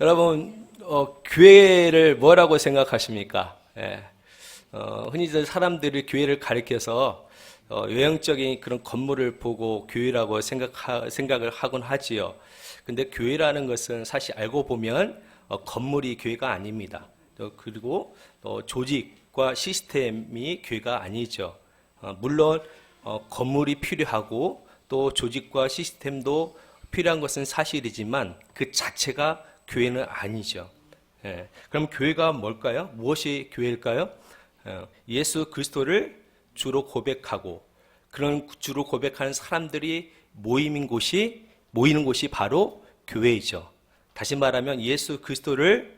여러분, 교회를 뭐라고 생각하십니까? 예. 흔히들 사람들이 교회를 가리켜서 외형적인 그런 건물을 보고 교회라고 생각을 하곤 하지요. 근데 교회라는 것은 사실 알고 보면 건물이 교회가 아닙니다. 그리고 조직과 시스템이 교회가 아니죠. 물론 건물이 필요하고 또 조직과 시스템도 필요한 것은 사실이지만 그 자체가 교회는 아니죠. 예. 그럼 교회가 뭘까요? 무엇이 교회일까요? 예수 그리스도를 주로 고백하고 그런 주로 고백하는 사람들이 모이는 곳이 바로 교회이죠. 다시 말하면 예수 그리스도를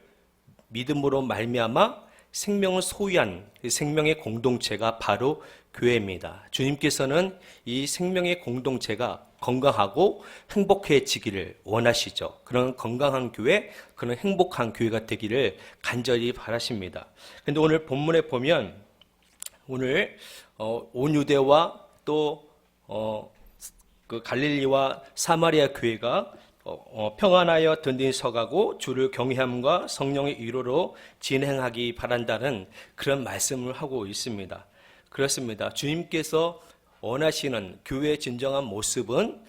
믿음으로 말미암아 생명을 소유한 생명의 공동체가 바로 교회입니다. 주님께서는 이 생명의 공동체가 건강하고 행복해지기를 원하시죠. 그런 건강한 교회, 그런 행복한 교회가 되기를 간절히 바라십니다. 그런데 오늘 본문에 보면 오늘 온 유대와 또 그 갈릴리와 사마리아 교회가 평안하여 든든히 서가고 주를 경외함과 성령의 위로로 진행하기 바란다는 그런 말씀을 하고 있습니다. 그렇습니다. 주님께서 원하시는 교회의 진정한 모습은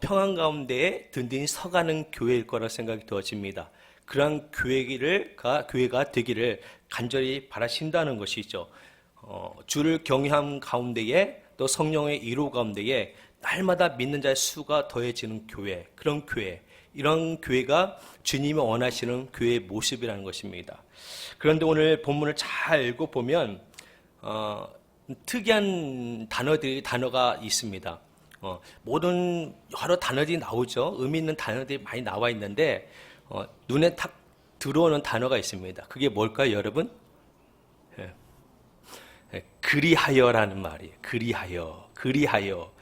평안 가운데에 든든히 서가는 교회일 거라 생각이 되어집니다. 그러한 교회가 되기를 간절히 바라신다는 것이죠. 주를 경외함 가운데에 또 성령의 위로 가운데에 날마다 믿는 자의 수가 더해지는 교회, 그런 교회, 이런 교회가 주님이 원하시는 교회의 모습이라는 것입니다. 그런데 오늘 본문을 잘 읽어보면 특이한 단어가 있습니다. 모든 여러 단어들이 나오죠. 의미 있는 단어들이 많이 나와 있는데 눈에 탁 들어오는 단어가 있습니다. 그게 뭘까요, 여러분? 그리하여라는 말이에요. 그리하여.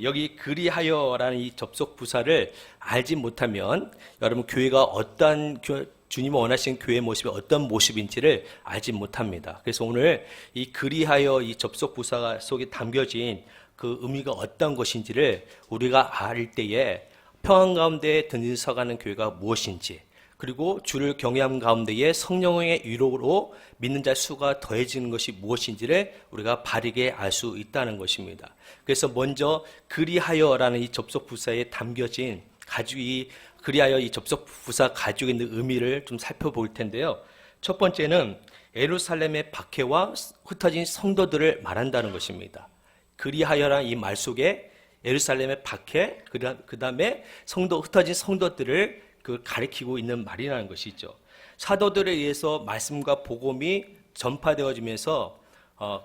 여기 그리하여라는 이 접속 부사를 알지 못하면 여러분 교회가 주님이 원하시는 교회의 모습이 어떤 모습인지를 알지 못합니다. 그래서 오늘 이 그리하여 이 접속 부사 속에 담겨진 그 의미가 어떤 것인지를 우리가 알 때에 평안 가운데 든든히 서가는 교회가 무엇인지, 그리고 주를 경외함 가운데에 성령의 위로로 믿는 자의 수가 더해지는 것이 무엇인지를 우리가 바르게 알 수 있다는 것입니다. 그래서 먼저 그리하여라는 이 접속 부사에 담겨진 그리하여 이 접속 부사 가지고 있는 의미를 좀 살펴볼 텐데요. 첫 번째는 예루살렘의 박해와 흩어진 성도들을 말한다는 것입니다. 그리하여라는 이 말 속에 예루살렘의 박해, 그 다음에 흩어진 성도들을 가리키고 있는 말이라는 것이죠. 사도들에 의해서 말씀과 복음이 전파되어지면서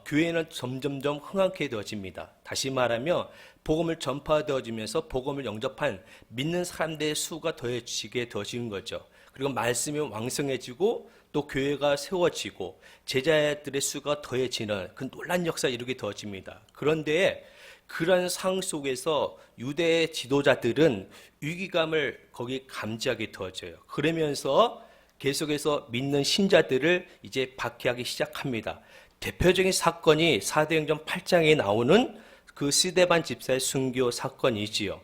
교회는 점점점 흥하게 되어집니다. 다시 말하면 복음을 전파되어지면서 복음을 영접한 믿는 사람들의 수가 더해지게 되어지는 거죠. 그리고 말씀이 왕성해지고 또 교회가 세워지고 제자들의 수가 더해지는 그 놀라운 역사를 이루게 되어집니다. 그런데 그런 상황 속에서 유대의 지도자들은 위기감을 거기 감지하게 되어져요. 그러면서 계속해서 믿는 신자들을 이제 박해하기 시작합니다. 대표적인 사건이 사도행전 8장에 나오는 그 스데반 집사의 순교 사건이지요.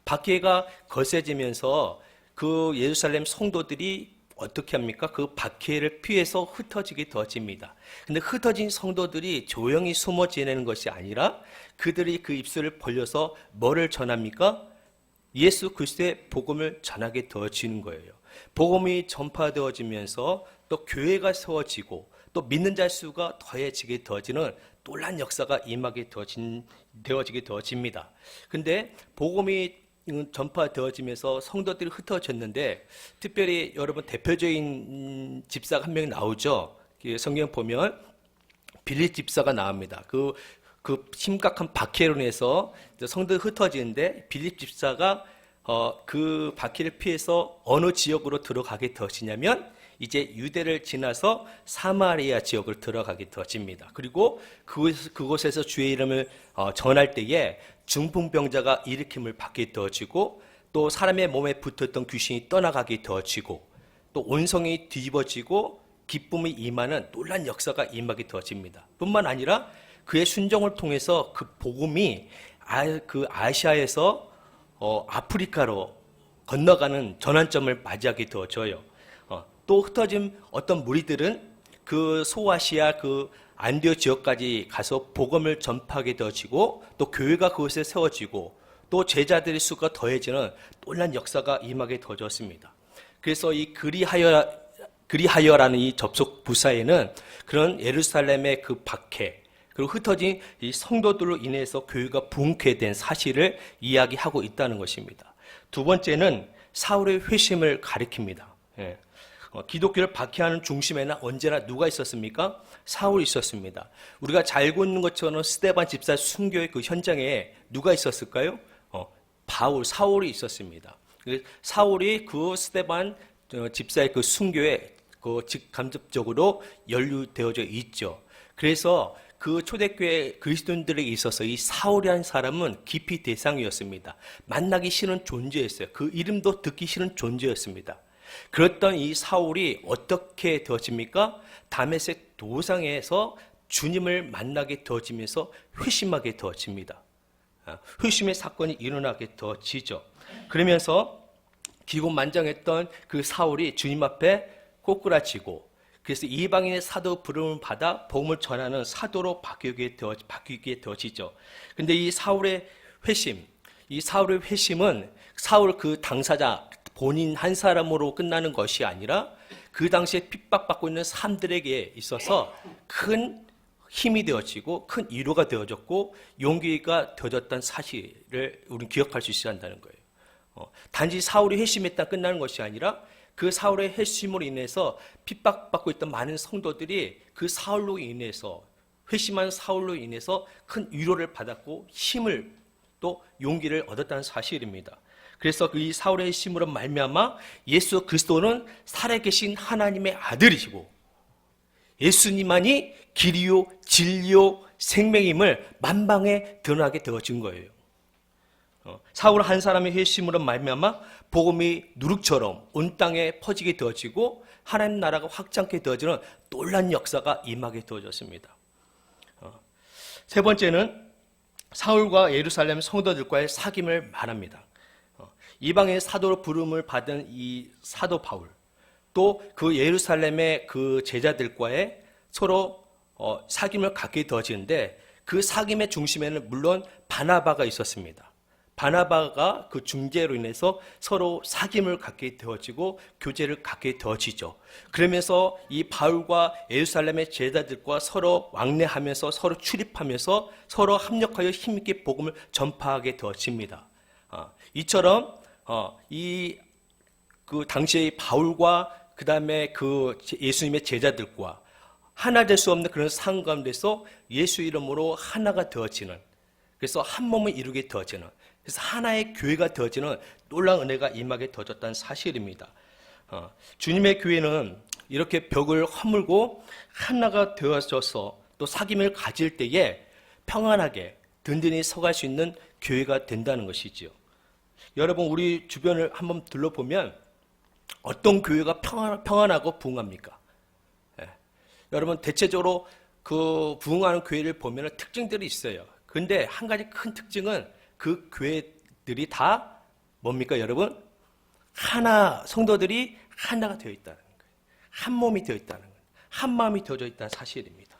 박해가 거세지면서 그 예루살렘 성도들이 어떻게 합니까? 그 박해를 피해서 흩어지게 되어집니다. 근데 흩어진 성도들이 조용히 숨어 지내는 것이 아니라 그들이 그 입술을 벌려서 뭐를 전합니까? 예수 그리스도의 복음을 전하게 되어지는 거예요. 복음이 전파되어지면서 또 교회가 세워지고 또 믿는 자의 수가 더해지게 되어지는 놀라운 역사가 임하게 되어지게 되어집니다. 근데 복음이 전파되어지면서 성도들이 흩어졌는데 특별히 여러분 대표적인 집사가 한 명이 나오죠. 성경 보면 빌립 집사가 나옵니다. 그 심각한 박해로 인해서 성도들이 흩어지는데 빌립 집사가 그 박해를 피해서 어느 지역으로 들어가게 되어지냐면 이제 유대를 지나서 사마리아 지역을 들어가게 되어집니다. 그리고 그곳에서 주의 이름을 전할 때에 중풍병자가 일으킴을 받게 되어지고 또 사람의 몸에 붙었던 귀신이 떠나가게 되어지고 또 온성이 뒤집어지고 기쁨이 임하는 놀란 역사가 임하게 되어집니다. 뿐만 아니라 그의 순종을 통해서 그 복음이 그 아시아에서 아프리카로 건너가는 전환점을 맞이하게 되어져요. 또 흩어진 어떤 무리들은 그 소아시아 그 안디오 지역까지 가서 복음을 전파하게 되어지고 또 교회가 그곳에 세워지고 또 제자들의 수가 더해지는 놀란 역사가 임하게 되어졌습니다. 그래서 이 그리하여라는 이 접속 부사에는 그런 예루살렘의 그 박해 그리고 흩어진 이 성도들로 인해서 교회가 부흥케 된 사실을 이야기하고 있다는 것입니다. 두 번째는 사울의 회심을 가리킵니다. 기독교를 박해하는 중심에는 언제나 누가 있었습니까? 사울이 있었습니다. 우리가 잘 알고 있는 것처럼 스데반 집사 순교의 그 현장에 누가 있었을까요? 사울이 있었습니다. 사울이 그 스데반 집사의 그 순교에 그 직간접적으로 연루되어져 있죠. 그래서 그 초대교회 그리스도인들에게 있어서 이 사울이라는 사람은 기피 대상이었습니다. 만나기 싫은 존재였어요. 그 이름도 듣기 싫은 존재였습니다. 그랬던 이 사울이 어떻게 되어집니까? 다메섹 도상에서 주님을 만나게 되어지면서 회심하게 되어집니다. 회심의 사건이 일어나게 되어지죠. 그러면서 기고만장했던 그 사울이 주님 앞에 꼬꾸라지고 그래서 이방인의 사도 부름을 받아 복음을 전하는 사도로 바뀌게 되어지죠. 근데 이 사울의 회심은 사울 그 당사자 본인 한 사람으로 끝나는 것이 아니라 그 당시에 핍박받고 있는 사람들에게 있어서 큰 힘이 되어지고 큰 위로가 되어졌고 용기가 되어졌다는 사실을 우리는 기억할 수 있어야 한다는 거예요. 단지 사울이 회심했다 끝나는 것이 아니라 그 사울의 회심으로 인해서 핍박받고 있던 많은 성도들이 그 사울로 인해서 회심한 사울로 인해서 큰 위로를 받았고 힘을 또 용기를 얻었다는 사실입니다. 그래서 이 사울의 회심으로 말미암아 예수 그리스도는 살아계신 하나님의 아들이시고 예수님만이 길이요 진리요 생명임을 만방에 드러나게 되어진 거예요. 사울 한 사람의 회심으로 말미암아 복음이 누룩처럼 온 땅에 퍼지게 되어지고 하나님 나라가 확장케 되어지는 놀란 역사가 임하게 되어졌습니다. 세 번째는 사울과 예루살렘 성도들과의 사귐을 말합니다. 이방의 사도로 부름을 받은 이 사도 바울 또 그 예루살렘의 그 제자들과의 서로 사귐을 갖게 되어지는데 그 사귐의 중심에는 물론 바나바가 있었습니다. 바나바가 그 중재로 인해서 서로 사귐을 갖게 되어지고 교제를 갖게 되어지죠. 그러면서 이 바울과 예루살렘의 제자들과 서로 왕래하면서 서로 출입하면서 서로 합력하여 힘있게 복음을 전파하게 되어집니다. 이처럼 그 당시의 바울과 그 다음에 그 예수님의 제자들과 하나 될 수 없는 그런 상황 가운데서 예수 이름으로 하나가 되어지는 그래서 한 몸을 이루게 되어지는 그래서 하나의 교회가 되어지는 놀라운 은혜가 임하게 되어졌다는 사실입니다. 주님의 교회는 이렇게 벽을 허물고 하나가 되어져서 또 사귐을 가질 때에 평안하게 든든히 서갈 수 있는 교회가 된다는 것이지요. 여러분 우리 주변을 한번 둘러보면 어떤 교회가 평안하고 부흥합니까? 여러분 대체적으로 그 부흥하는 교회를 보면 특징들이 있어요. 그런데 한 가지 큰 특징은 그 교회들이 다 뭡니까 여러분? 성도들이 하나가 되어 있다는 거예요. 한 몸이 되어 있다는 거예요. 한 마음이 되어져 있다는 사실입니다.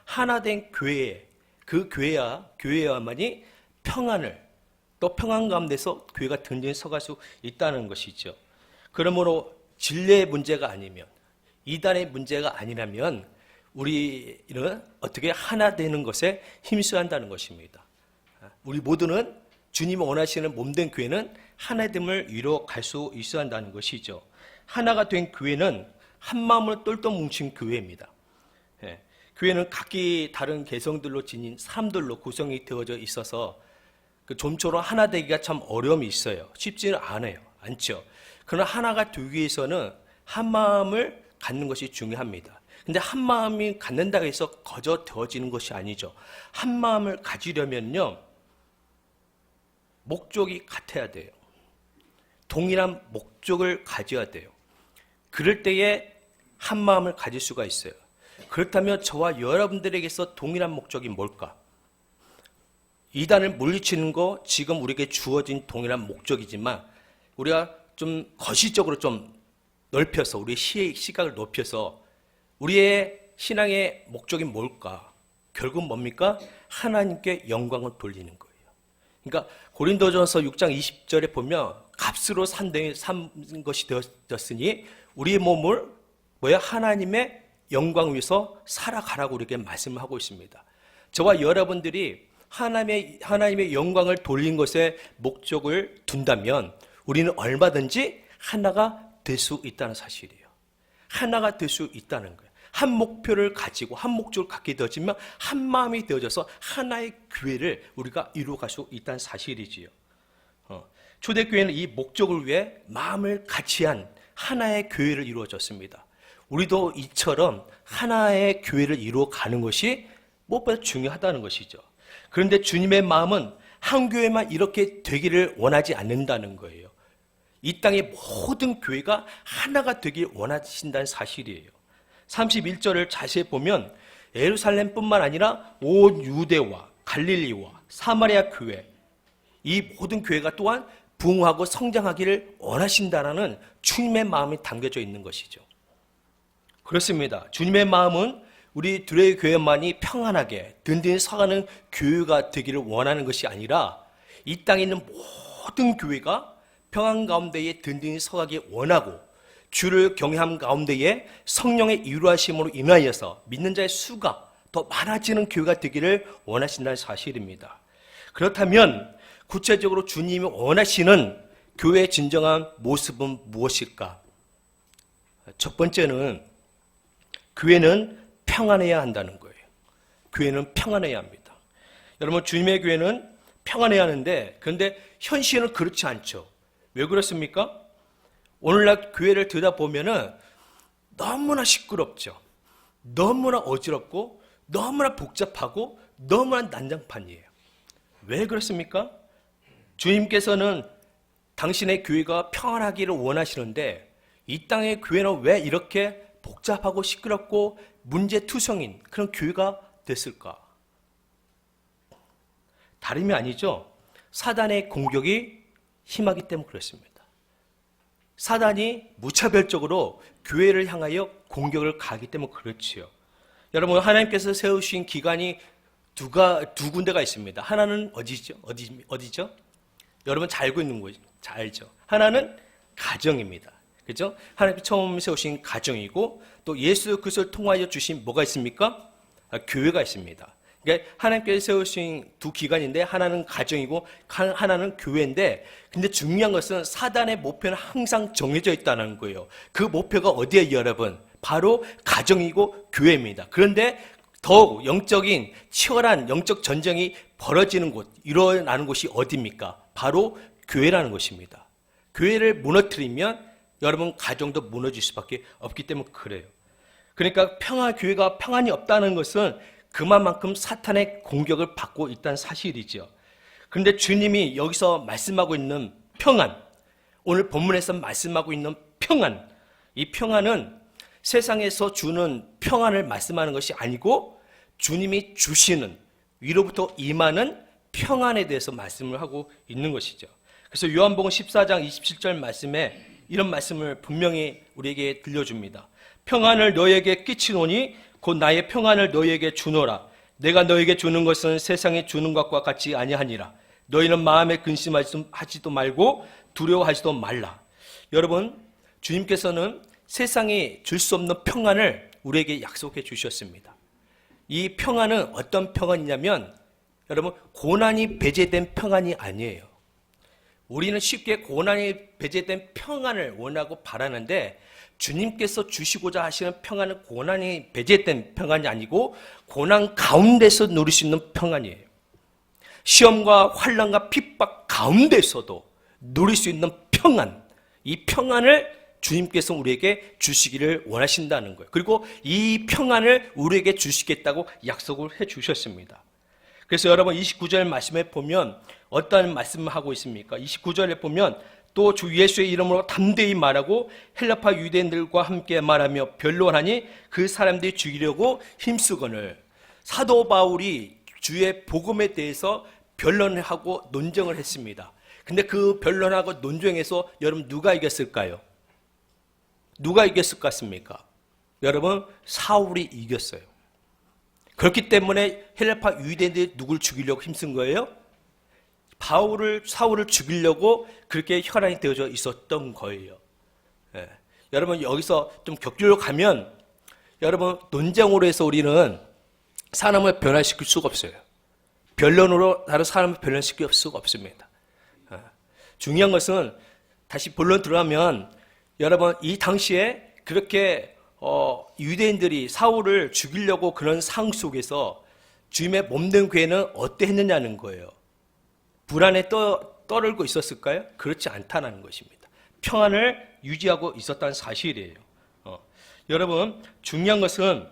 하나 된 교회, 그 교회야만이 평안을 또 평안 가운데서 교회가 든든히 서갈 수 있다는 것이죠. 그러므로 진리의 문제가 아니면 이단의 문제가 아니라면 우리는 어떻게 하나 되는 것에 힘써야 한다는 것입니다. 우리 모두는 주님이 원하시는 몸된 교회는 하나됨을 이루어 갈 수 있어야 한다는 것이죠. 하나가 된 교회는 한 마음으로 똘똘 뭉친 교회입니다. 교회는 각기 다른 개성들로 지닌 사람들로 구성이 되어져 있어서 그 좀처럼 하나 되기가 참 어려움이 있어요. 쉽지는 않죠. 그러나 하나가 되기 위해서는 한 마음을 갖는 것이 중요합니다. 근데 한 마음이 갖는다고 해서 거저 되어지는 것이 아니죠. 한 마음을 가지려면요. 목적이 같아야 돼요. 동일한 목적을 가져야 돼요. 그럴 때에 한 마음을 가질 수가 있어요. 그렇다면 저와 여러분들에게서 동일한 목적이 뭘까? 이단을 물리치는 거 지금 우리에게 주어진 동일한 목적이지만 우리가 좀 거시적으로 좀 넓혀서 우리의 시각을 높여서 우리의 신앙의 목적이 뭘까? 결국 뭡니까? 하나님께 영광을 돌리는 거예요. 그러니까 고린도전서 6장 20절에 보면 값으로 산 것이 되었으니 우리의 몸을 하나님의 영광 위해서 살아가라고 이렇게 말씀을 하고 있습니다. 저와 여러분들이 하나님의 영광을 돌린 것에 목적을 둔다면 우리는 얼마든지 하나가 될 수 있다는 사실이에요. 하나가 될 수 있다는 거예요. 한 목표를 가지고 한 목적을 갖게 되어지면 한 마음이 되어져서 하나의 교회를 우리가 이루어갈 수 있다는 사실이지요. 초대교회는 이 목적을 위해 마음을 같이 한 하나의 교회를 이루어졌습니다. 우리도 이처럼 하나의 교회를 이루어가는 것이 무엇보다 중요하다는 것이죠. 그런데 주님의 마음은 한 교회만 이렇게 되기를 원하지 않는다는 거예요. 이 땅의 모든 교회가 하나가 되길 원하신다는 사실이에요. 31절을 자세히 보면 예루살렘뿐만 아니라 온 유대와 갈릴리와 사마리아 교회, 이 모든 교회가 또한 부흥하고 성장하기를 원하신다라는 주님의 마음이 담겨져 있는 것이죠. 그렇습니다. 주님의 마음은 우리 둘의 교회만이 평안하게 든든히 서가는 교회가 되기를 원하는 것이 아니라 이 땅에 있는 모든 교회가 평안 가운데에 든든히 서가기 원하고 주를 경외함 가운데에 성령의 이루하심으로 인하여서 믿는 자의 수가 더 많아지는 교회가 되기를 원하신다는 사실입니다. 그렇다면 구체적으로 주님이 원하시는 교회의 진정한 모습은 무엇일까? 첫 번째는 교회는 평안해야 한다는 거예요. 교회는 평안해야 합니다. 여러분, 주님의 교회는 평안해야 하는데, 그런데 현실은 그렇지 않죠. 왜 그렇습니까? 오늘날 교회를 들여다보면은 너무나 시끄럽죠. 너무나 어지럽고 너무나 복잡하고 너무나 난장판이에요. 왜 그렇습니까? 주님께서는 당신의 교회가 평안하기를 원하시는데 이 땅의 교회는 왜 이렇게 복잡하고 시끄럽고 문제투성인 그런 교회가 됐을까? 다름이 아니죠. 사단의 공격이 심하기 때문에 그렇습니다. 사단이 무차별적으로 교회를 향하여 공격을 가기 때문에 그렇지요. 여러분, 하나님께서 세우신 기관이 두 군데가 있습니다. 하나는 어디죠? 여러분 잘 알고 있는 거죠. 잘 알죠. 하나는 가정입니다. 그렇죠? 하나님께서 처음 세우신 가정이고 또 예수 그리스도를 통하여 주신 뭐가 있습니까? 교회가 있습니다. 그러니까 하나님께서 세우신 두 기관인데 하나는 가정이고 하나는 교회인데, 근데 중요한 것은 사단의 목표는 항상 정해져 있다는 거예요. 그 목표가 어디에 여러분? 바로 가정이고 교회입니다. 그런데 더욱 영적인 치열한 영적 전쟁이 벌어지는 곳, 일어나는 곳이 어디입니까? 바로 교회라는 것입니다. 교회를 무너뜨리면 여러분 가정도 무너질 수밖에 없기 때문에 그래요. 그러니까 교회가 평안이 없다는 것은 그만큼 사탄의 공격을 받고 있다는 사실이죠. 그런데 주님이 여기서 말씀하고 있는 평안, 오늘 본문에서 말씀하고 있는 평안, 이 평안은 세상에서 주는 평안을 말씀하는 것이 아니고 주님이 주시는 위로부터 임하는 평안에 대해서 말씀을 하고 있는 것이죠. 그래서 요한복음 14장 27절 말씀에 이런 말씀을 분명히 우리에게 들려줍니다. 평안을 너에게 끼치노니 곧 나의 평안을 너희에게 주노라. 내가 너희에게 주는 것은 세상에 주는 것과 같이 아니하니라. 너희는 마음에 근심하지도 말고 두려워하지도 말라. 여러분, 주님께서는 세상이 줄 수 없는 평안을 우리에게 약속해 주셨습니다. 이 평안은 어떤 평안이냐면 여러분, 고난이 배제된 평안이 아니에요. 우리는 쉽게 고난이 배제된 평안을 원하고 바라는데 주님께서 주시고자 하시는 평안은 고난이 배제된 평안이 아니고 고난 가운데서 누릴 수 있는 평안이에요. 시험과 환난과 핍박 가운데서도 누릴 수 있는 평안, 이 평안을 주님께서 우리에게 주시기를 원하신다는 거예요. 그리고 이 평안을 우리에게 주시겠다고 약속을 해 주셨습니다. 그래서 여러분 29절 말씀에 보면 어떤 말씀을 하고 있습니까? 29절에 보면 또 주 예수의 이름으로 담대히 말하고 헬라파 유대인들과 함께 말하며 변론하니 그 사람들이 죽이려고 힘쓰거늘. 사도 바울이 주의 복음에 대해서 변론을 하고 논쟁을 했습니다. 근데 그 변론하고 논쟁에서 여러분 누가 이겼을까요? 누가 이겼을 것 같습니까? 여러분, 사울이 이겼어요. 그렇기 때문에 헬라파 유대인들이 누굴 죽이려고 힘쓴 거예요? 사울을 죽이려고 그렇게 혈안이 되어져 있었던 거예요. 예. 여러분, 여기서 좀 격리로 가면, 여러분, 논쟁으로 해서 우리는 사람을 변화시킬 수가 없어요. 변론으로 다른 사람을 변화시킬 수가 없습니다. 중요한 것은, 다시 본론 들어가면, 여러분, 이 당시에 그렇게 유대인들이 사울을 죽이려고 그런 상황 속에서 주님의 몸된 교회는 어때 했느냐는 거예요. 불안에 떠들고 있었을까요? 그렇지 않다는 것입니다. 평안을 유지하고 있었다는 사실이에요. 여러분, 중요한 것은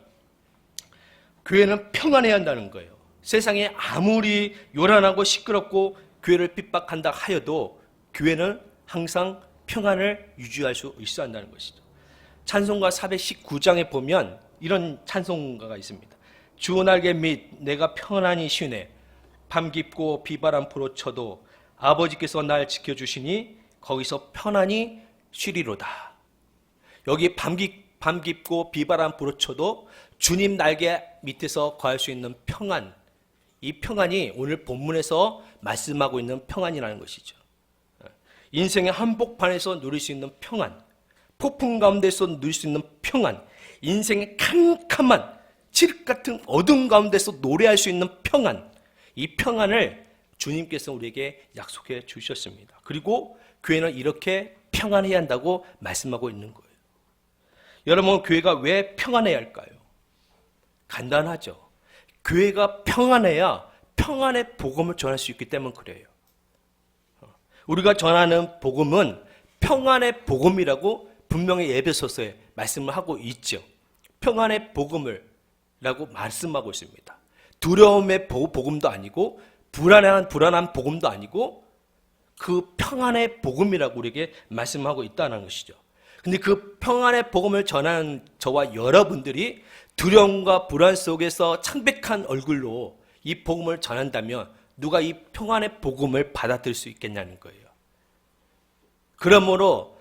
교회는 평안해야 한다는 거예요. 세상에 아무리 요란하고 시끄럽고 교회를 핍박한다 하여도 교회는 항상 평안을 유지할 수 있어야 한다는 것이죠. 찬송가 419장에 보면 이런 찬송가가 있습니다. 주 날개 및 내가 평안히 쉬네. 밤 깊고 비바람 불어쳐도 아버지께서 날 지켜주시니 거기서 편안히 쉬리로다. 여기 밤 깊고 비바람 불어쳐도 주님 날개 밑에서 거할 수 있는 평안, 이 평안이 오늘 본문에서 말씀하고 있는 평안이라는 것이죠. 인생의 한복판에서 누릴 수 있는 평안, 폭풍 가운데서 누릴 수 있는 평안, 인생의 캄캄한 칠흑 같은 어둠 가운데서 노래할 수 있는 평안, 이 평안을 주님께서 우리에게 약속해 주셨습니다. 그리고 교회는 이렇게 평안해야 한다고 말씀하고 있는 거예요. 여러분, 교회가 왜 평안해야 할까요? 간단하죠. 교회가 평안해야 평안의 복음을 전할 수 있기 때문에 그래요. 우리가 전하는 복음은 평안의 복음이라고 분명히 에베소서에 말씀을 하고 있죠. 평안의 복음을 라고 말씀하고 있습니다. 두려움의 복음도 아니고 불안한 복음도 아니고 그 평안의 복음이라고 우리에게 말씀하고 있다는 것이죠. 근데 그 평안의 복음을 전하는 저와 여러분들이 두려움과 불안 속에서 창백한 얼굴로 이 복음을 전한다면 누가 이 평안의 복음을 받아들일 수 있겠냐는 거예요. 그러므로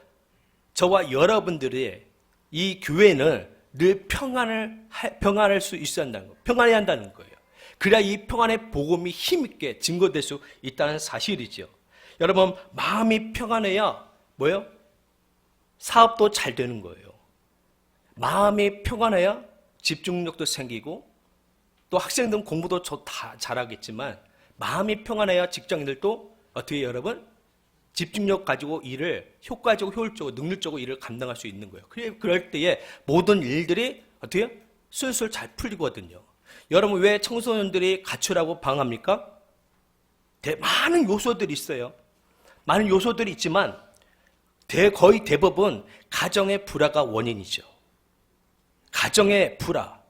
저와 여러분들의 이 교회는 늘 평안할 수 있어야 한다는 거예요. 평안해야 한다는 거예요. 그래야 이 평안의 복음이 힘있게 증거될 수 있다는 사실이죠. 여러분, 마음이 평안해야 뭐예요? 사업도 잘 되는 거예요. 마음이 평안해야 집중력도 생기고 또 학생들은 공부도 다 잘하겠지만 마음이 평안해야 직장인들도 어떻게 여러분? 집중력 가지고 일을 효과적으로 효율적으로 능률적으로 일을 감당할 수 있는 거예요. 그럴 때에 모든 일들이 어떻게 술술 잘 풀리거든요. 여러분, 왜 청소년들이 가출하고 방황합니까? 많은 요소들이 있어요. 많은 요소들이 있지만 거의 대부분 가정의 불화가 원인이죠. 가정의 불화,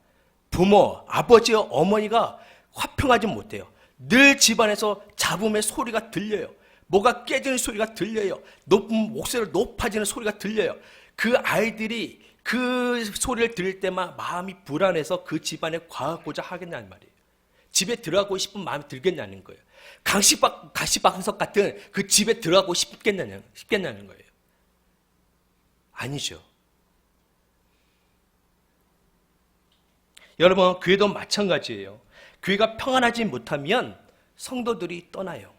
부모, 아버지, 어머니가 화평하지 못해요. 늘 집안에서 잡음의 소리가 들려요. 뭐가 깨지는 소리가 들려요. 목소리가 높아지는 소리가 들려요. 그 아이들이 그 소리를 들을 때만 마음이 불안해서 그 집안에 과하고자 하겠냐는 말이에요. 집에 들어가고 싶은 마음이 들겠냐는 거예요. 가시방석 같은 그 집에 들어가고 싶겠냐는 거예요. 아니죠. 여러분, 교회도 마찬가지예요. 교회가 평안하지 못하면 성도들이 떠나요.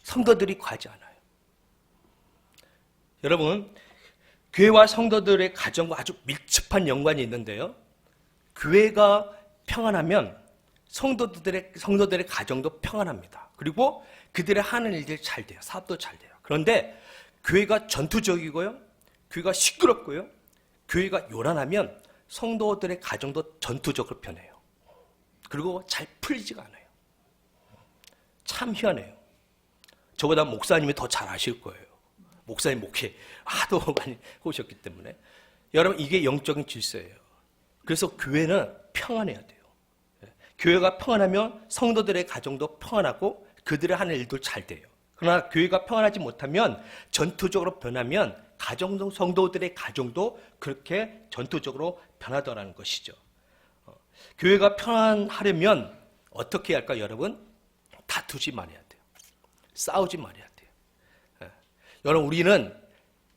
성도들이 가지 않아요. 여러분, 교회와 성도들의 가정과 아주 밀접한 연관이 있는데요. 교회가 평안하면 성도들의 가정도 평안합니다. 그리고 그들의 하는 일들이 잘 돼요. 사업도 잘 돼요. 그런데 교회가 전투적이고요. 교회가 시끄럽고요. 교회가 요란하면 성도들의 가정도 전투적으로 변해요. 그리고 잘 풀리지가 않아요. 참 희한해요. 저보다 목사님이 더 잘 아실 거예요. 목사님 목회 하도 많이 오셨기 때문에. 여러분, 이게 영적인 질서예요. 그래서 교회는 평안해야 돼요. 교회가 평안하면 성도들의 가정도 평안하고 그들의 하는 일도 잘 돼요. 그러나 교회가 평안하지 못하면 전투적으로 변하면 성도들의 가정도 그렇게 전투적으로 변하더라는 것이죠. 교회가 평안하려면 어떻게 할까, 여러분? 다투지 말아야 돼요. 싸우지 말아야 돼요. 여러분, 우리는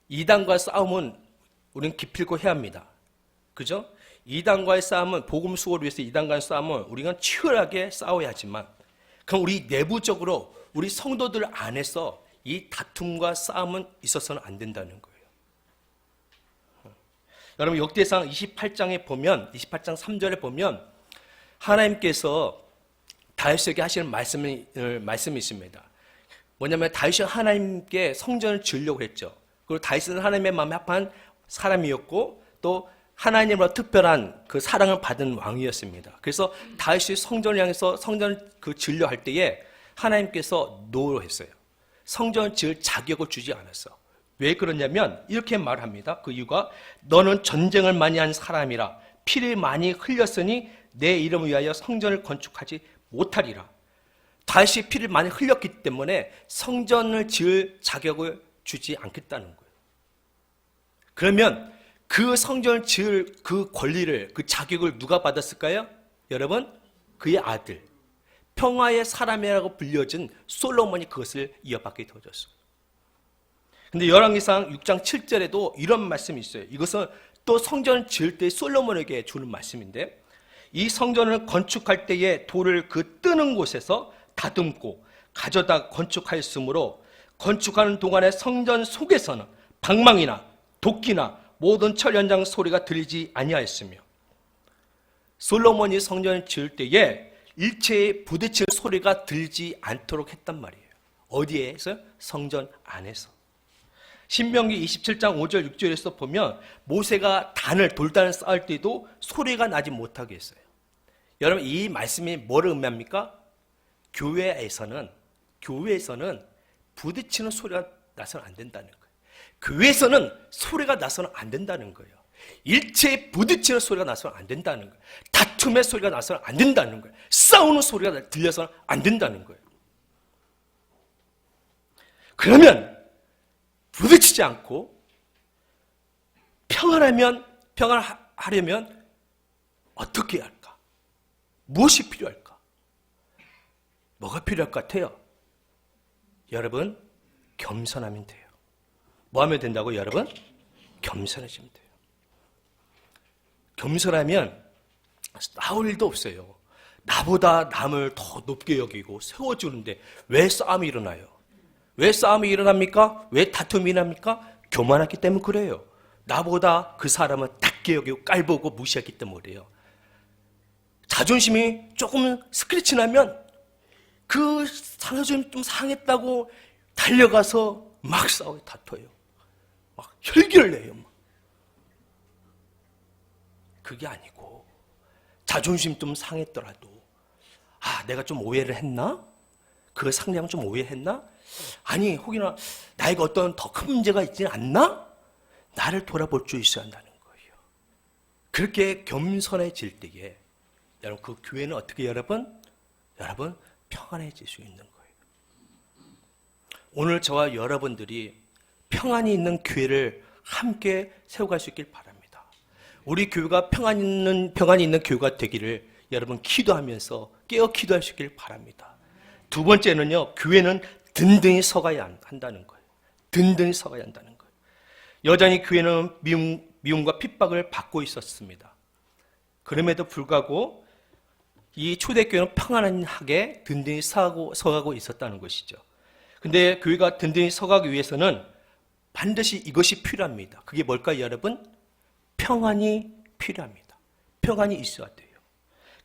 이단과 싸움은 우리는 기필코 해야 합니다. 그죠? 이단과의 싸움은, 복음 수호를 위해서 이단과의 싸움은 우리가 치열하게 싸워야 하지만, 그럼 우리 내부적으로 우리 성도들 안에서 이 다툼과 싸움은 있어서는 안 된다는 거예요. 여러분, 역대상 28장에 보면, 28장 3절에 보면 하나님께서 다윗에게 하시는 말씀이 있습니다. 뭐냐면 다윗이 하나님께 성전을 지으려고 했죠. 그리고 다윗은 하나님의 마음에 합한 사람이었고 또 하나님으로 특별한 그 사랑을 받은 왕이었습니다. 그래서 다윗이 성전을 향해서 성전을 지으려 할 때에 하나님께서 노로 했어요. 성전을 지을 자격을 주지 않았어. 왜 그러냐면 이렇게 말합니다. 그 이유가 너는 전쟁을 많이 한 사람이라 피를 많이 흘렸으니 내 이름을 위하여 성전을 건축하지 못하리라. 다윗이 피를 많이 흘렸기 때문에 성전을 지을 자격을 주지 않겠다는 거예요. 그러면 그 성전을 지을 그 권리를, 그 자격을 누가 받았을까요? 여러분, 그의 아들, 평화의 사람이라고 불려진 솔로몬이 그것을 이어받게 되어졌어요. 근데 열왕기상 6장 7절에도 이런 말씀이 있어요. 이것은 또 성전을 지을 때 솔로몬에게 주는 말씀인데, 이 성전을 건축할 때에 돌을 그 뜨는 곳에서 다듬고 가져다 건축하였으므로 건축하는 동안에 성전 속에서는 방망이나 도끼나 모든 철 현장 소리가 들리지 아니하였으며, 솔로몬이 성전을 지을 때에 일체의 부딪히는 소리가 들리지 않도록 했단 말이에요. 어디에서? 성전 안에서. 신명기 27장 5절 6절에서 보면 모세가 돌단을 쌓을 때도 소리가 나지 못하게 했어요. 여러분, 이 말씀이 뭐를 의미합니까? 교회에서는 부딪히는 소리가 나서는 안 된다는 거예요. 교회에서는 소리가 나서는 안 된다는 거예요. 일체의 부딪히는 소리가 나서는 안 된다는 거예요. 다툼의 소리가 나서는 안 된다는 거예요. 싸우는 소리가 들려서는 안 된다는 거예요. 그러면 부딪히지 않고 평안하려면 어떻게 해야 할까? 무엇이 필요할까? 뭐가 필요할 것 같아요? 여러분, 겸손하면 돼요. 뭐 하면 된다고 여러분? 겸손해지면 돼요. 겸손하면 싸울 일도 없어요. 나보다 남을 더 높게 여기고 세워주는데 왜 싸움이 일어나요? 왜 싸움이 일어납니까? 왜 다툼이 일어납니까? 교만하기 때문에 그래요. 나보다 그 사람은 낮게 여기고 깔보고 무시하기 때문에 그래요. 자존심이 조금 스크래치 나면 그 자존심 좀 상했다고 달려가서 막 싸워요. 다퉈요. 막 혈기를 내요. 그게 아니고 자존심 좀 상했더라도 내가 좀 오해를 했나? 그 상대방 좀 오해했나? 아니 혹이나 나에게 어떤 더 큰 문제가 있지 않나? 나를 돌아볼 줄 있어야 한다는 거예요. 그렇게 겸손해질 때에 여러분 그 교회는 어떻게 여러분 평안해질 수 있는 거예요. 오늘 저와 여러분들이 평안이 있는 교회를 함께 세워갈 수 있길 바랍니다. 우리 교회가 평안이 있는 교회가 되기를 여러분 기도하면서 깨어 기도할 수 있길 바랍니다. 두 번째는요, 교회는 든든히 서가야 한다는 거예요. 든든히 서가야 한다는 거예요. 여전히 교회는 미움과 핍박을 받고 있었습니다. 그럼에도 불구하고 이 초대교회는 평안하게 든든히 서가고 있었다는 것이죠. 근데 교회가 든든히 서가기 위해서는 반드시 이것이 필요합니다. 그게 뭘까요, 여러분? 평안이 필요합니다. 평안이 있어야 돼요.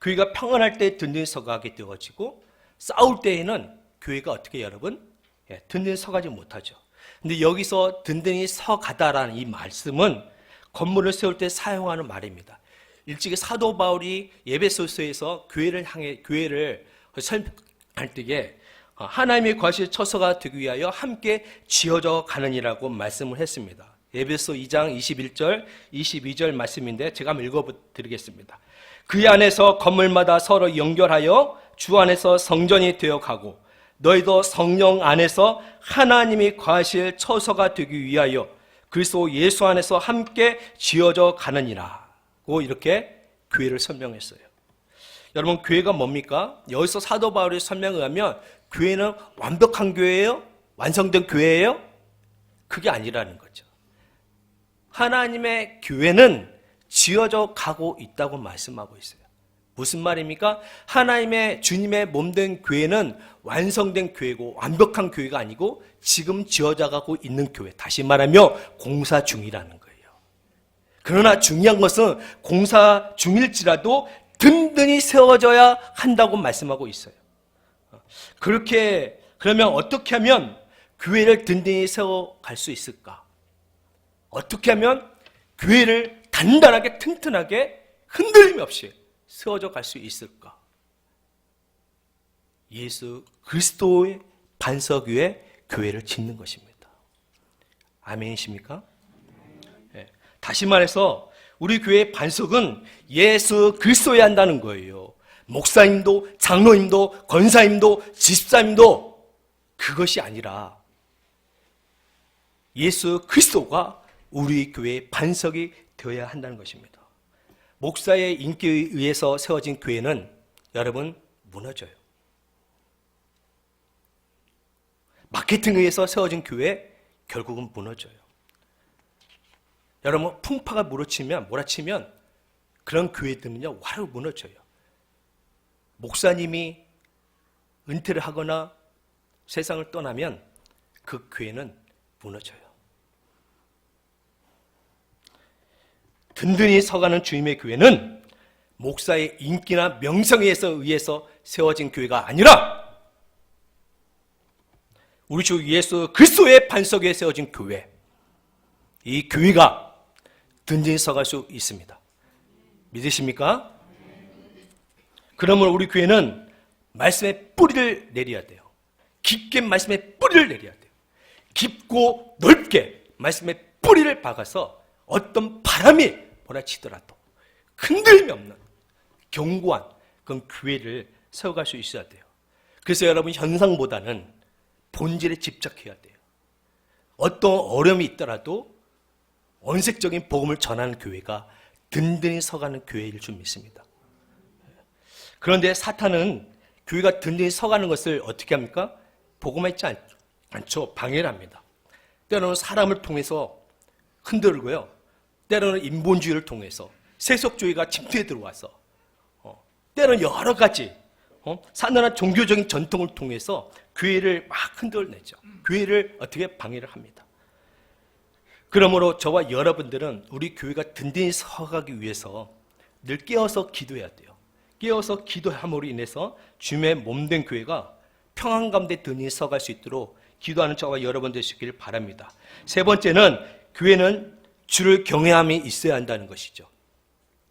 교회가 평안할 때 든든히 서가게 되어지고 싸울 때에는 교회가 어떻게 여러분? 든든히 서가지 못하죠. 근데 여기서 든든히 서가다라는 이 말씀은 건물을 세울 때 사용하는 말입니다. 일찍이 사도 바울이 에베소서에서 교회를 설명할 때에 하나님의 거실 처소가 되기 위하여 함께 지어져 가느니라고 말씀을 했습니다. 에베소 2장 21절, 22절 말씀인데 제가 한번 읽어드리겠습니다. 그 안에서 건물마다 서로 연결하여 주 안에서 성전이 되어가고 너희도 성령 안에서 하나님이 거하실 처소가 되기 위하여 그리스도 예수 안에서 함께 지어져 가느니라고 이렇게 교회를 설명했어요. 여러분 교회가 뭡니까? 여기서 사도 바울의 설명에 의하면 교회는 완벽한 교회예요? 완성된 교회예요? 그게 아니라는 거죠. 하나님의 교회는 지어져 가고 있다고 말씀하고 있어요. 무슨 말입니까? 하나님의 주님의 몸된 교회는 완성된 교회고 완벽한 교회가 아니고 지금 지어져 가고 있는 교회, 다시 말하며 공사 중이라는 거예요. 그러나 중요한 것은 공사 중일지라도 든든히 세워져야 한다고 말씀하고 있어요. 그러면 어떻게 하면 교회를 든든히 세워갈 수 있을까? 어떻게 하면 교회를 단단하게 튼튼하게 흔들림 없이 세워져 갈 수 있을까? 예수 그리스도의 반석 위에 교회를 짓는 것입니다. 아멘이십니까? 네. 다시 말해서 우리 교회의 반석은 예수 그리스도여야 한다는 거예요. 목사님도 장로님도 권사님도 집사님도 그것이 아니라 예수 그리스도가 우리 교회의 반석이 되어야 한다는 것입니다. 목사의 인기에 의해서 세워진 교회는 여러분 무너져요. 마케팅에 의해서 세워진 교회 결국은 무너져요. 여러분 풍파가 몰아치면 그런 교회들은요 와르르 무너져요. 목사님이 은퇴를 하거나 세상을 떠나면 그 교회는 무너져요. 든든히 서가는 주님의 교회는 목사의 인기나 명성에 의해서 세워진 교회가 아니라 우리 주 예수 그리스도의 반석 위에 세워진 교회, 이 교회가 든든히 서갈 수 있습니다. 믿으십니까? 그러면 우리 교회는 말씀의 뿌리를 내려야 돼요. 깊게 말씀의 뿌리를 내려야 돼요. 깊고 넓게 말씀의 뿌리를 박아서 어떤 바람이 몰아치더라도 흔들림이 없는 견고한 그런 교회를 세워갈 수 있어야 돼요. 그래서 여러분 현상보다는 본질에 집착해야 돼요. 어떤 어려움이 있더라도 원색적인 복음을 전하는 교회가 든든히 서가는 교회일 줄 믿습니다. 그런데 사탄은 교회가 든든히 서가는 것을 어떻게 합니까? 복음하지 않죠. 방해를 합니다. 때로는 사람을 통해서 흔들고요. 때로는 인본주의를 통해서 세속주의가 침투해 들어와서 때로는 여러 가지 산란한 종교적인 전통을 통해서 교회를 막 흔들어내죠. 교회를 어떻게 방해를 합니다. 그러므로 저와 여러분들은 우리 교회가 든든히 서가기 위해서 늘 깨어서 기도해야 돼요. 깨어서 기도함으로 인해서 주님의 몸된 교회가 평안 가운데 든든히 서갈 수 있도록 기도하는 저와 여러분 되시기를 바랍니다. 세 번째는 교회는 주를 경외함이 있어야 한다는 것이죠.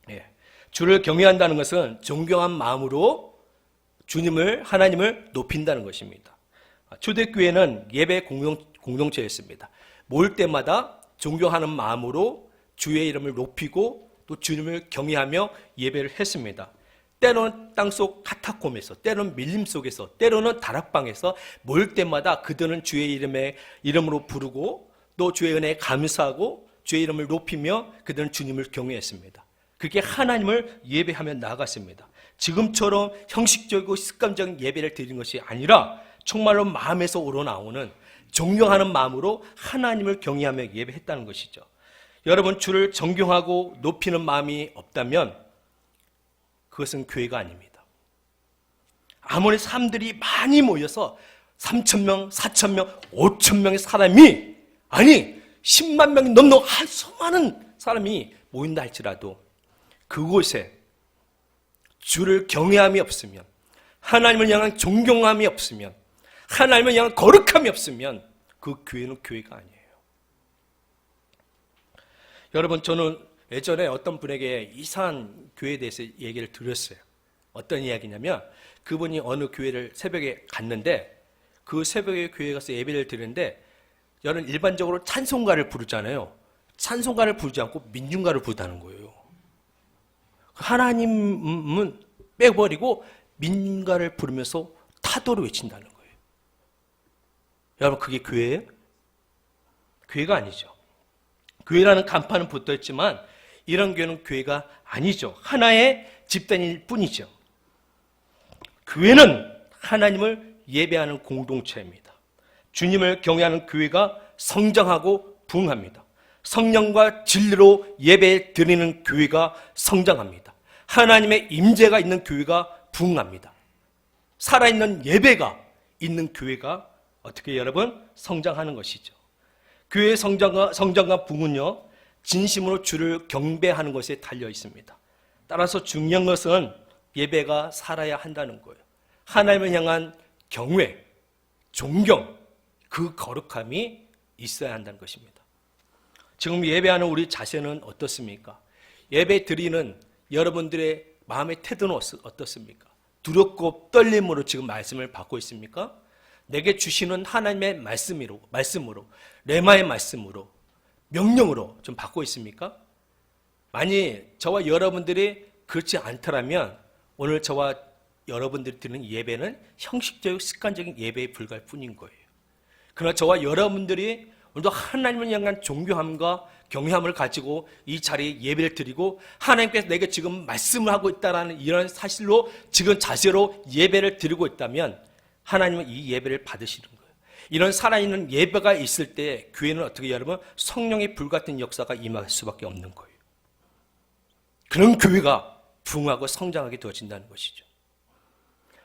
예. 주를 경외한다는 것은 존경한 마음으로 하나님을 높인다는 것입니다. 초대교회는 예배 공동체였습니다. 모일 때마다 존경하는 마음으로 주의 이름을 높이고 또 주님을 경외하며 예배를 했습니다. 때로는 땅속 카타콤에서, 때로는 밀림 속에서, 때로는 다락방에서 모일 때마다 그들은 주의 이름으로 부르고 또 주의 은혜에 감사하고 주의 이름을 높이며 그들은 주님을 경외했습니다. 그렇게 하나님을 예배하며 나아갔습니다. 지금처럼 형식적이고 습관적인 예배를 드리는 것이 아니라 정말로 마음에서 우러나오는 존경하는 마음으로 하나님을 경외하며 예배했다는 것이죠. 여러분 주를 존경하고 높이는 마음이 없다면 그것은 교회가 아닙니다. 아무리 사람들이 많이 모여서 3,000명, 4,000명, 5,000명의 사람이 10만 명이 넘는 수많은 사람이 모인다 할지라도 그곳에 주를 경외함이 없으면 하나님을 향한 존경함이 없으면 하나님을 향한 거룩함이 없으면 그 교회는 교회가 아니에요. 여러분 저는 예전에 어떤 분에게 이상한 교회에 대해서 얘기를 들었어요. 어떤 이야기냐면 그분이 어느 교회를 새벽에 갔는데 그 새벽에 교회에 가서 예배를 드리는데 여러분 일반적으로 찬송가를 부르잖아요. 찬송가를 부르지 않고 민중가를 부르다는 거예요. 하나님은 빼버리고 민중가를 부르면서 타도를 외친다는 거예요. 여러분 그게 교회예요? 교회가 아니죠. 교회라는 간판은 붙어있지만 이런 교회는 교회가 아니죠. 하나의 집단일 뿐이죠. 교회는 하나님을 예배하는 공동체입니다. 주님을 경외하는 교회가 성장하고 부흥합니다. 성령과 진리로 예배 드리는 교회가 성장합니다. 하나님의 임재가 있는 교회가 부흥합니다. 살아있는 예배가 있는 교회가 어떻게 여러분 성장하는 것이죠. 교회의 성장과 부흥은요, 진심으로 주를 경배하는 것에 달려 있습니다. 따라서 중요한 것은 예배가 살아야 한다는 거예요. 하나님을 향한 경외, 존경, 그 거룩함이 있어야 한다는 것입니다. 지금 예배하는 우리 자세는 어떻습니까? 예배 드리는 여러분들의 마음의 태도는 어떻습니까? 두렵고 떨림으로 지금 말씀을 받고 있습니까? 내게 주시는 하나님의 말씀으로, 레마의 말씀으로, 명령으로 좀 받고 있습니까? 만약 저와 여러분들이 그렇지 않더라면 오늘 저와 여러분들이 드리는 예배는 형식적, 습관적인 예배에 불과할 뿐인 거예요. 그러나 저와 여러분들이 오늘도 하나님을 향한 존경함과 경외함을 가지고 이 자리에 예배를 드리고 하나님께서 내게 지금 말씀을 하고 있다는 이런 사실로 지금 자세로 예배를 드리고 있다면 하나님은 이 예배를 받으시는 거예요. 이런 살아있는 예배가 있을 때 교회는 어떻게 여러분 성령의 불같은 역사가 임할 수밖에 없는 거예요. 그런 교회가 부흥하고 성장하게 되어진다는 것이죠.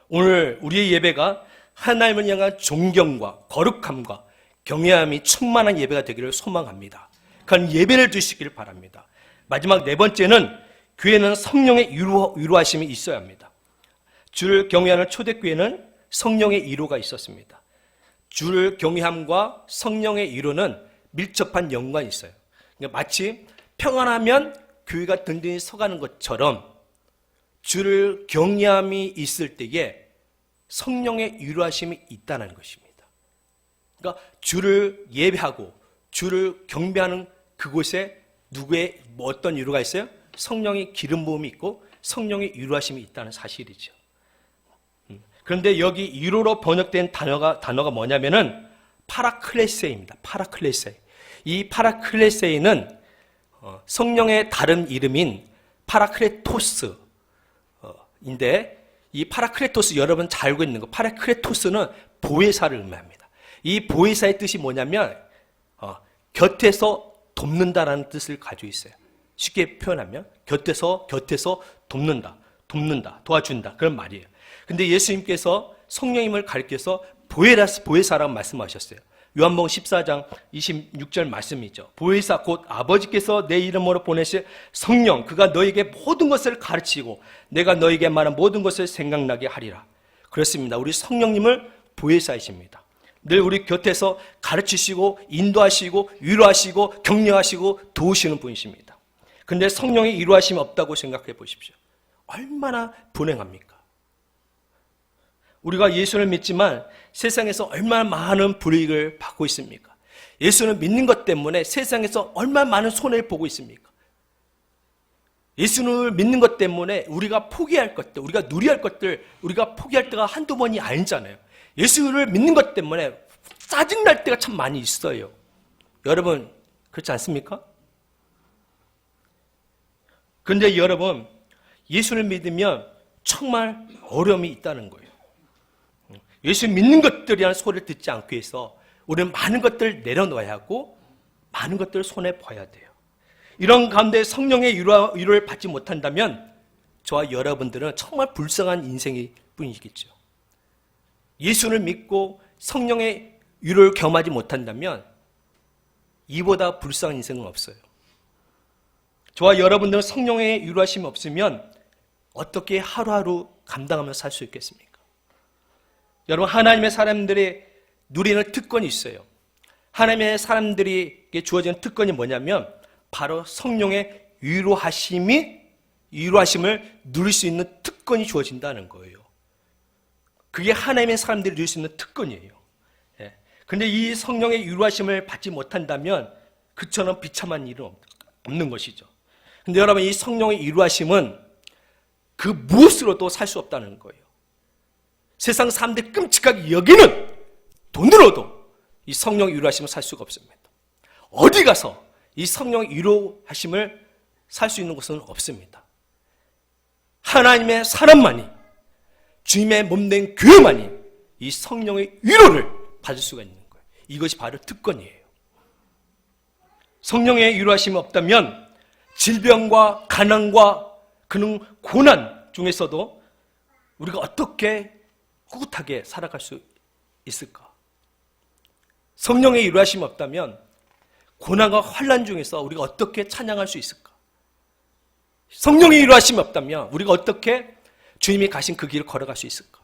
오늘 우리의 예배가 하나님을 향한 존경과 거룩함과 경외함이 충만한 예배가 되기를 소망합니다. 그런 예배를 드시기를 바랍니다. 마지막 네 번째는 교회는 성령의 위로하심이 있어야 합니다. 주를 경외하는 초대교회는 성령의 위로가 있었습니다. 주를 경외함과 성령의 위로는 밀접한 연관이 있어요. 그러니까 마치 평안하면 교회가 든든히 서가는 것처럼 주를 경외함이 있을 때에 성령의 위로하심이 있다는 것입니다. 그러니까 주를 예배하고 주를 경배하는 그곳에 누구의 어떤 위로가 있어요? 성령의 기름 부음이 있고 성령의 위로하심이 있다는 사실이죠. 그런데 여기 위로로 번역된 단어가 뭐냐면은 파라클레세입니다. 파라클레세. 이 파라클레세는 성령의 다른 이름인 파라클레토스인데 이 파라클레토스 여러분 잘 알고 있는 거 파라클레토스는 보혜사를 의미합니다. 이 보혜사의 뜻이 뭐냐면 곁에서 돕는다라는 뜻을 가지고 있어요. 쉽게 표현하면 곁에서 돕는다, 도와준다 그런 말이에요. 근데 예수님께서 성령님을 가리켜서 보혜사라고 말씀하셨어요. 요한복음 14장 26절 말씀이죠. 보혜사 곧 아버지께서 내 이름으로 보내실 성령 그가 너에게 모든 것을 가르치고 내가 너에게 말한 모든 것을 생각나게 하리라. 그렇습니다. 우리 성령님을 보혜사이십니다. 늘 우리 곁에서 가르치시고 인도하시고 위로하시고 격려하시고 도우시는 분이십니다. 그런데 성령의 위로하심이 없다고 생각해 보십시오. 얼마나 불행합니까? 우리가 예수를 믿지만 세상에서 얼마나 많은 불이익을 받고 있습니까? 예수를 믿는 것 때문에 세상에서 얼마나 많은 손해를 보고 있습니까? 예수를 믿는 것 때문에 우리가 포기할 것들, 우리가 누리할 것들, 우리가 포기할 때가 한두 번이 아니잖아요. 예수를 믿는 것 때문에 짜증날 때가 참 많이 있어요. 여러분 그렇지 않습니까? 그런데 여러분 예수를 믿으면 정말 어려움이 있다는 거예요. 예수 믿는 것들이라는 소리를 듣지 않기 위해서 우리는 많은 것들을 내려놓아야 하고 많은 것들을 손해봐야 돼요. 이런 가운데 성령의 위로를 받지 못한다면 저와 여러분들은 정말 불쌍한 인생일 뿐이겠죠. 예수를 믿고 성령의 위로를 경험하지 못한다면 이보다 불쌍한 인생은 없어요. 저와 여러분들은 성령의 위로하심이 없으면 어떻게 하루하루 감당하며 살 수 있겠습니까? 여러분 하나님의 사람들이 누리는 특권이 있어요. 하나님의 사람들에게 주어지는 특권이 뭐냐면 바로 성령의 위로하심을 누릴 수 있는 특권이 주어진다는 거예요. 그게 하나님의 사람들이 누릴 수 있는 특권이에요. 그런데 이 성령의 위로하심을 받지 못한다면 그처럼 비참한 일은 없는 것이죠. 그런데 여러분 이 성령의 위로하심은 그 무엇으로도 살 수 없다는 거예요. 세상 사람들이 끔찍하게 여기는 돈으로도 이 성령의 위로하심을 살 수가 없습니다. 어디 가서 이 성령의 위로하심을 살 수 있는 곳은 없습니다. 하나님의 사람만이 주님의 몸된 교회만이 이 성령의 위로를 받을 수가 있는 거예요. 이것이 바로 특권이에요. 성령의 위로하심이 없다면 질병과 가난과 그런 고난 중에서도 우리가 어떻게 꿋꿋하게 살아갈 수 있을까? 성령의 위로하심이 없다면 고난과 환난 중에서 우리가 어떻게 찬양할 수 있을까? 성령의 위로하심이 없다면 우리가 어떻게 주님이 가신 그 길을 걸어갈 수 있을까?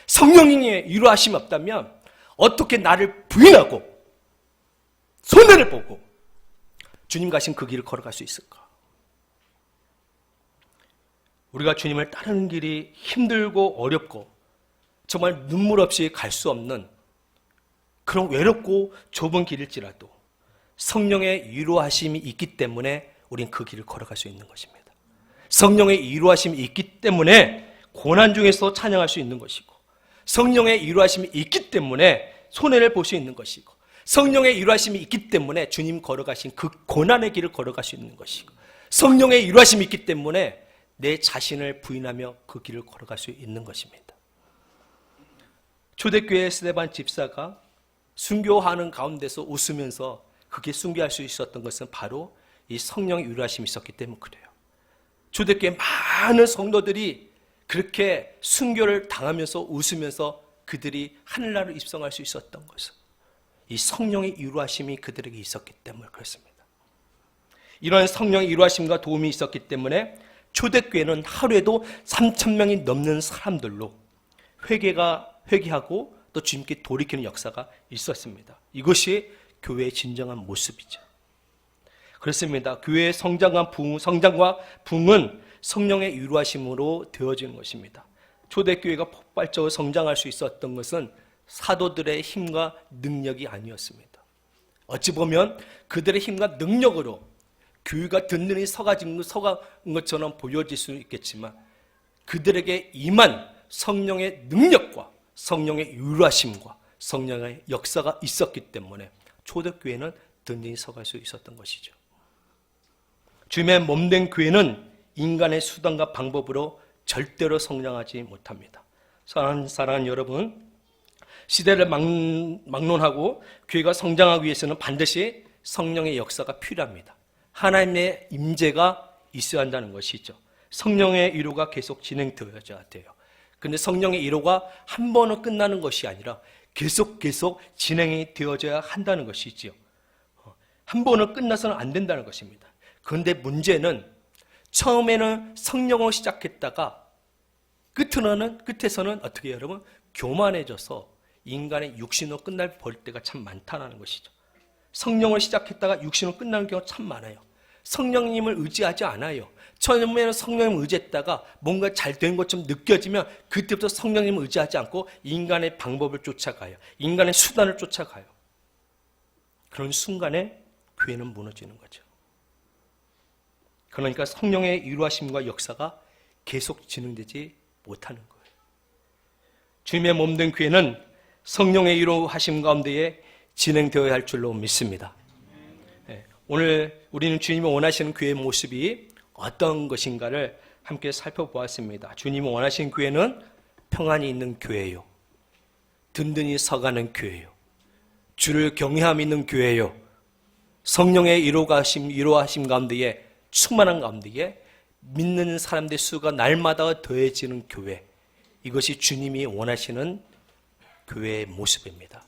성령의 위로하심이 없다면 어떻게 나를 부인하고 손해를 보고 주님 가신 그 길을 걸어갈 수 있을까? 우리가 주님을 따르는 길이 힘들고 어렵고 정말 눈물 없이 갈 수 없는 그런 외롭고 좁은 길일지라도 성령의 위로하심이 있기 때문에 우린 그 길을 걸어갈 수 있는 것입니다. 성령의 위로하심이 있기 때문에 고난 중에서 찬양할 수 있는 것이고, 성령의 위로하심이 있기 때문에 손해를 볼 수 있는 것이고, 성령의 위로하심이 있기 때문에 주님 걸어가신 그 고난의 길을 걸어갈 수 있는 것이고, 성령의 위로하심이 있기 때문에 내 자신을 부인하며 그 길을 걸어갈 수 있는 것입니다. 초대교회 스데반 집사가 순교하는 가운데서 웃으면서 그게 순교할 수 있었던 것은 바로 이 성령의 위로하심이 있었기 때문에 그래요. 초대교회 많은 성도들이 그렇게 순교를 당하면서 웃으면서 그들이 하늘나라를 입성할 수 있었던 것은 이 성령의 위로하심이 그들에게 있었기 때문에 그렇습니다. 이런 성령의 위로하심과 도움이 있었기 때문에 초대교회는 하루에도 3,000명이 넘는 사람들로 회개하고 또 주님께 돌이키는 역사가 있었습니다. 이것이 교회의 진정한 모습이죠. 그렇습니다. 교회의 성장과 부흥은 성령의 위로하심으로 되어지는 것입니다. 초대교회가 폭발적으로 성장할 수 있었던 것은 사도들의 힘과 능력이 아니었습니다. 어찌 보면 그들의 힘과 능력으로 교회가 든든히 서간 것처럼 보여질 수는 있겠지만 그들에게 임한 성령의 능력과 성령의 위로하심과 성령의 역사가 있었기 때문에 초대교회는 든든히 서갈 수 있었던 것이죠. 주님의 몸된 교회는 인간의 수단과 방법으로 절대로 성장하지 못합니다. 사랑하는 여러분, 시대를 막론하고 교회가 성장하기 위해서는 반드시 성령의 역사가 필요합니다. 하나님의 임재가 있어야 한다는 것이죠. 성령의 위로가 계속 진행되어야 돼요. 그런데 성령의 위로가 한 번은 끝나는 것이 아니라 계속 진행이 되어져야 한다는 것이지요. 한 번은 끝나서는 안 된다는 것입니다. 그런데 문제는 처음에는 성령으로 시작했다가 끝에서는 어떻게 해요, 여러분? 교만해져서 인간의 육신으로 끝날 때가 참 많다는 것이죠. 성령으로 시작했다가 육신으로 끝나는 경우가 참 많아요. 성령님을 의지하지 않아요. 처음에는 성령님을 의지했다가 뭔가 잘 된 것처럼 느껴지면 그때부터 성령님을 의지하지 않고 인간의 방법을 쫓아가요. 인간의 수단을 쫓아가요. 그런 순간에 교회는 무너지는 거죠. 그러니까 성령의 위로하심과 역사가 계속 진행되지 못하는 거예요. 주님의 몸된 교회는 성령의 위로하심 가운데에 진행되어야 할 줄로 믿습니다. 오늘 우리는 주님이 원하시는 교회의 모습이 어떤 것인가를 함께 살펴보았습니다. 주님이 원하시는 교회는 평안이 있는 교회예요. 든든히 서가는 교회예요. 주를 경외함 있는 교회예요. 성령의 위로하심 가운데에 충만한 가운데에 믿는 사람들의 수가 날마다 더해지는 교회. 이것이 주님이 원하시는 교회의 모습입니다.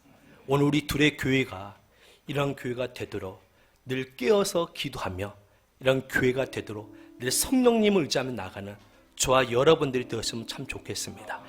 오늘 우리 둘의 교회가 이런 교회가 되도록 늘 깨어서 기도하며 이런 교회가 되도록 늘 성령님을 의지하며 나가는 저와 여러분들이 되었으면 참 좋겠습니다.